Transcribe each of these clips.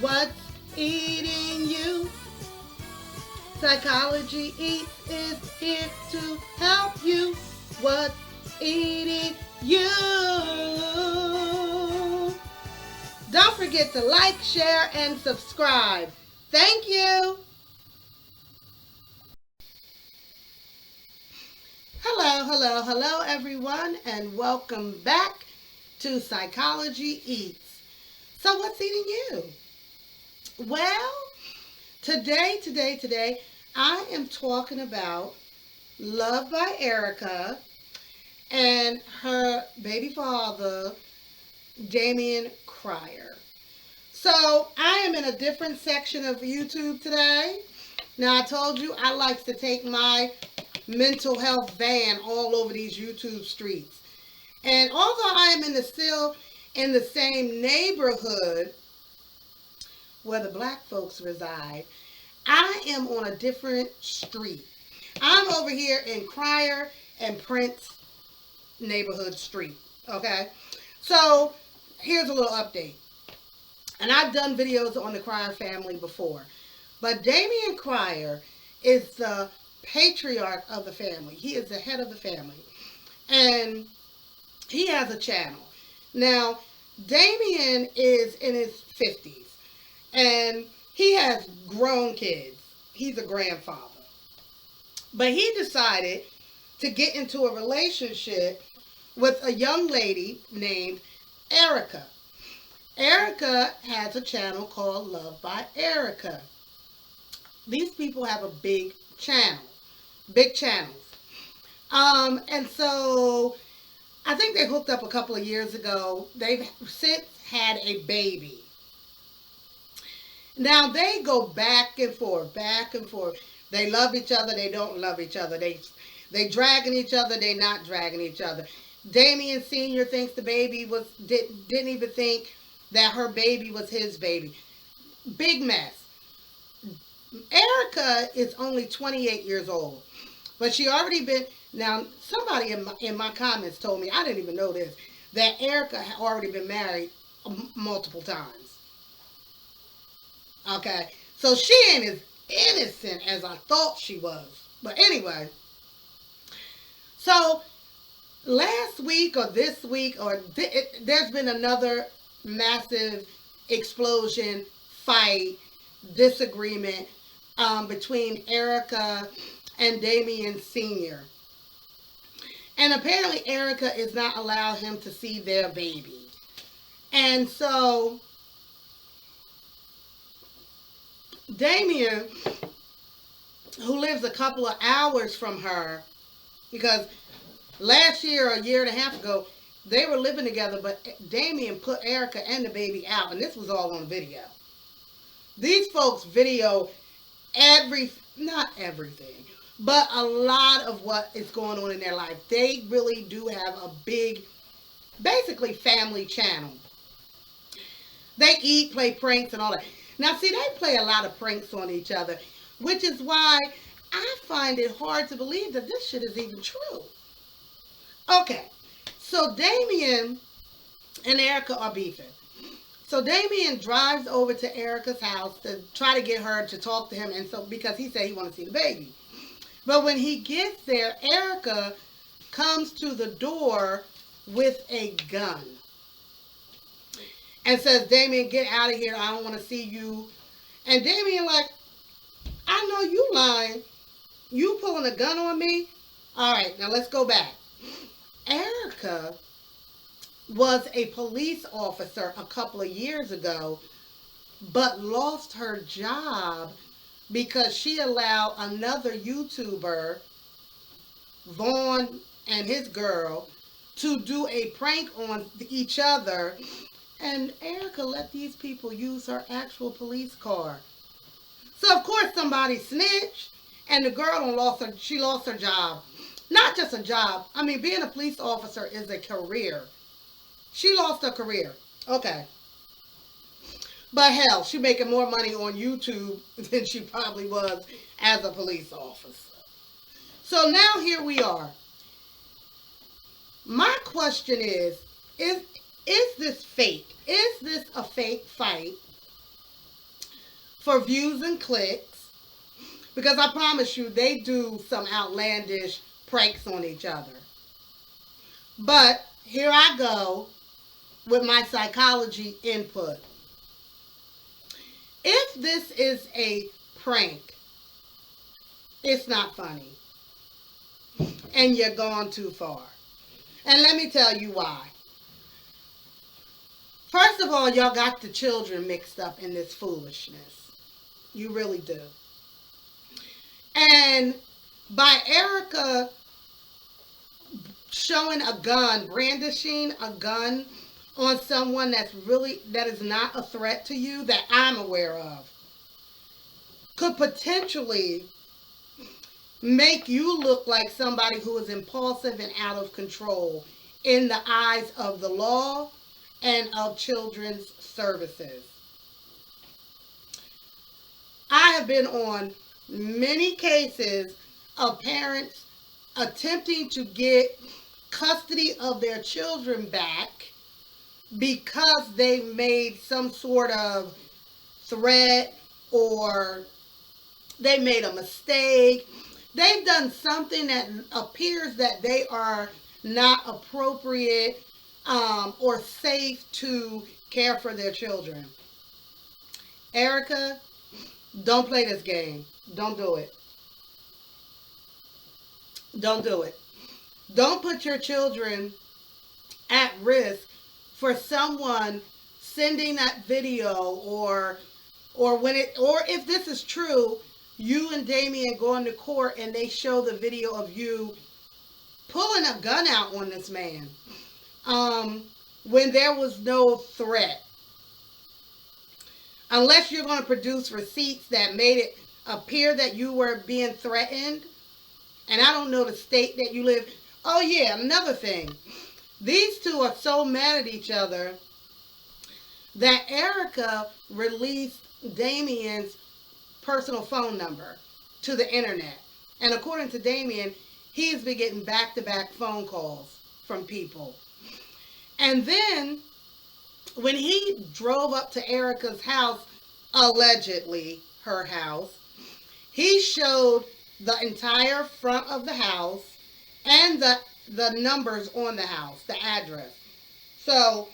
What's eating you? Psychology Eats is here to help you. What's eating you? Don't forget to like, share, and subscribe. Thank you. Hello, hello, hello, everyone, and welcome back to Psychology Eats. So, what's eating you? Well, today, I am talking about Love by Erica and her baby father, Damien Cryer. So, I am in a different section of YouTube today. Now, I told you I like to take my mental health van all over these YouTube streets. And although I am still in the same neighborhood where the black folks reside, I am on a different street. I'm over here in Cryer and Prince neighborhood street. Okay? So here's a little update. And I've done videos on the Cryer family before. But Damien Cryer is the patriarch of the family. He is the head of the family. And he has a channel. Now, Damien is in his 50s. And he has grown kids. He's a grandfather. But he decided to get into a relationship with a young lady named Erica. Erica has a channel called Love by Erica. These people have a big channels. And so I think they hooked up a couple of years ago. They've since had a baby. Now they go back and forth, back and forth. They love each other. They don't love each other. They dragging each other. They not dragging each other. Damien Senior thinks the baby didn't even think that her baby was his baby. Big mess. Erica is only 28 years old, but she already been. Now somebody in my comments told me, I didn't even know this, that Erica had already been married multiple times. Okay, so she ain't as innocent as I thought she was. But anyway, so last week or this week there's been another massive explosion, fight, disagreement between Erica and Damien Sr. And apparently Erica is not allowing him to see their baby. And so Damien, who lives a couple of hours from her, because last year or a year and a half ago, they were living together, but Damien put Erica and the baby out, and this was all on video. These folks video not everything, but a lot of what is going on in their life. They really do have a big, basically family channel. They eat, play pranks, and all that. Now, see, they play a lot of pranks on each other, which is why I find it hard to believe that this shit is even true. Okay, so Damien and Erica are beefing. So Damien drives over to Erica's house to try to get her to talk to him, and so because he said he wants to see the baby. But when he gets there, Erica comes to the door with a gun and says, Damien, get out of here. I don't want to see you. And Damien like, I know you lying. You pulling a gun on me? All right, now let's go back. Erica was a police officer a couple of years ago, but lost her job because she allowed another YouTuber, Vaughn and his girl, to do a prank on each other. And Erica let these people use her actual police car. So of course somebody snitched, and the girl lost her job. Not just a job. I mean, being a police officer is a career. She lost her career. Okay. But hell, she making more money on YouTube than she probably was as a police officer. So now here we are. My question is this fake? Is this a fake fight? for views and clicks, because I promise you, they do some outlandish pranks on each other. But here I go with my psychology input. If this is a prank, it's not funny. And you're gone too far. And let me tell you why. First of all, y'all got the children mixed up in this foolishness. You really do. And by Erica showing a gun, brandishing a gun on someone that is not a threat to you, that I'm aware of, could potentially make you look like somebody who is impulsive and out of control in the eyes of the law and of children's services. I have been on many cases of parents attempting to get custody of their children back because they made some sort of threat, or they made a mistake. They've done something that appears that they are not appropriate or safe to care for their children. Erica, don't play this game. Don't do it. Don't do it. Don't put your children at risk for someone sending that video, or if this is true, you and Damien go into court and they show the video of you pulling a gun out on this man when there was no threat. Unless you're going to produce receipts that made it appear that you were being threatened. And I don't know the state that you live. Oh yeah, another thing. These two are so mad at each other that Erica released Damien's personal phone number to the internet. And according to Damien, he's been getting back-to-back phone calls from people. And then when he drove up to Erica's house, allegedly her house, he showed the entire front of the house and the numbers on the house, the address. So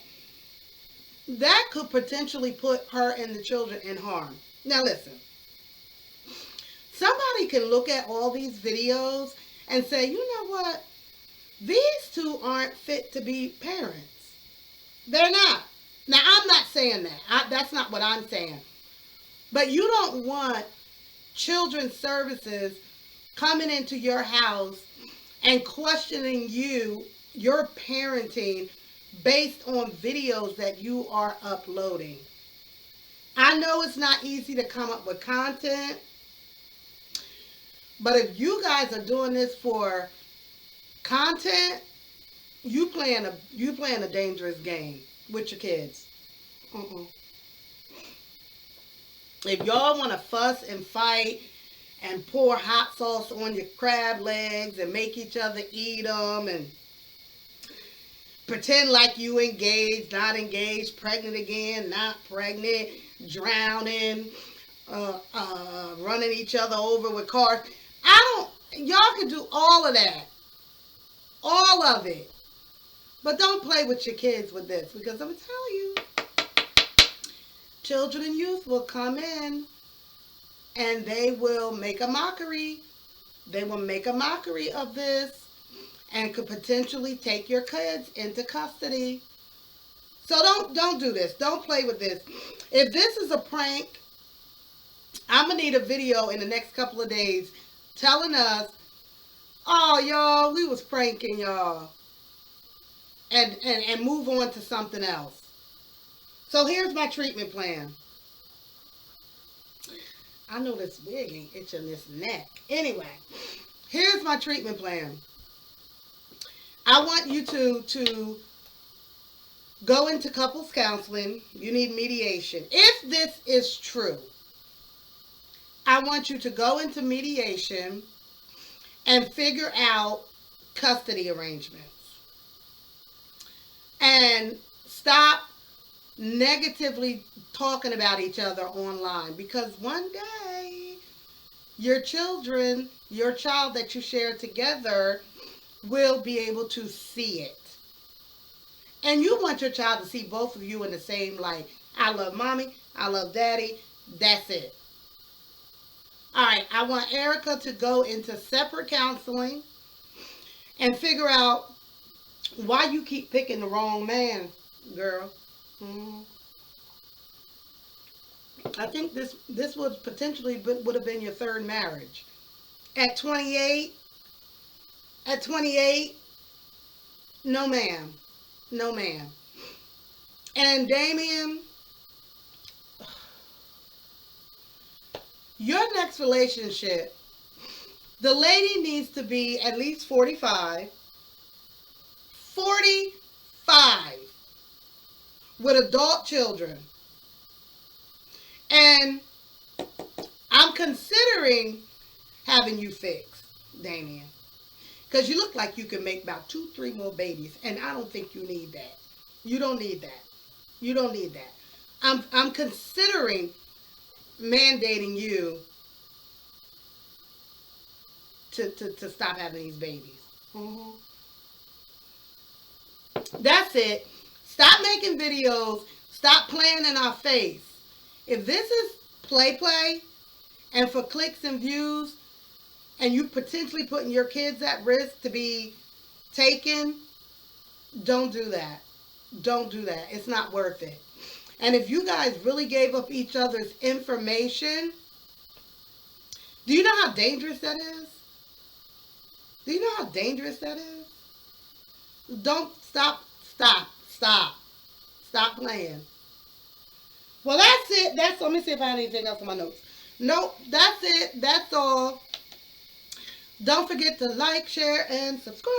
that could potentially put her and the children in harm. Now listen, somebody can look at all these videos and say, you know what? These two aren't fit to be parents. They're not. Now, I'm not saying that. That's not what I'm saying. But you don't want children's services coming into your house and questioning your parenting based on videos that you are uploading. I know it's not easy to come up with content, but if you guys are doing this for content, you playing a dangerous game with your kids. If y'all want to fuss and fight and pour hot sauce on your crab legs and make each other eat them and pretend like you engaged, not engaged, pregnant again, not pregnant, drowning, running each other over with cars. Y'all can do all of that. All of it. But don't play with your kids with this, because I'm going to tell you, children and youth will come in and they will make a mockery. They will make a mockery of this and could potentially take your kids into custody. So don't do this. Don't play with this. If this is a prank, I'm going to need a video in the next couple of days telling us, oh, y'all, we was pranking y'all. And move on to something else. So here's my treatment plan. I know this wig ain't itching this neck. Anyway, here's my treatment plan. I want you to go into couples counseling. You need mediation. If this is true, I want you to go into mediation and figure out custody arrangements. And stop negatively talking about each other online, because one day your children, your child that you share together, will be able to see it. And you want your child to see both of you in the same light. I love mommy, I love daddy, that's it. All right, I want Erica to go into separate counseling and figure out why you keep picking the wrong man, girl. Hmm. I think this would potentially would have been your third marriage. At 28, at 28, no ma'am, no ma'am. And Damien, your next relationship, the lady needs to be at least 45, 45 with adult children. And I'm considering having you fixed, Damien. Because you look like you can make about 2, 3 more babies. And I don't think you need that. You don't need that. You don't need that. I'm considering mandating you to stop having these babies. Hmm. That's it. Stop making videos. Stop playing in our face. If this is play and for clicks and views, and you potentially putting your kids at risk to be taken, don't do that. Don't do that. It's not worth it. And if you guys really gave up each other's information, do you know how dangerous that is? Do you know how dangerous that is? Don't stop playing. Well, that's it. Let me see if I have anything else in my notes. Nope, that's it. That's all. Don't forget to like, share, and subscribe.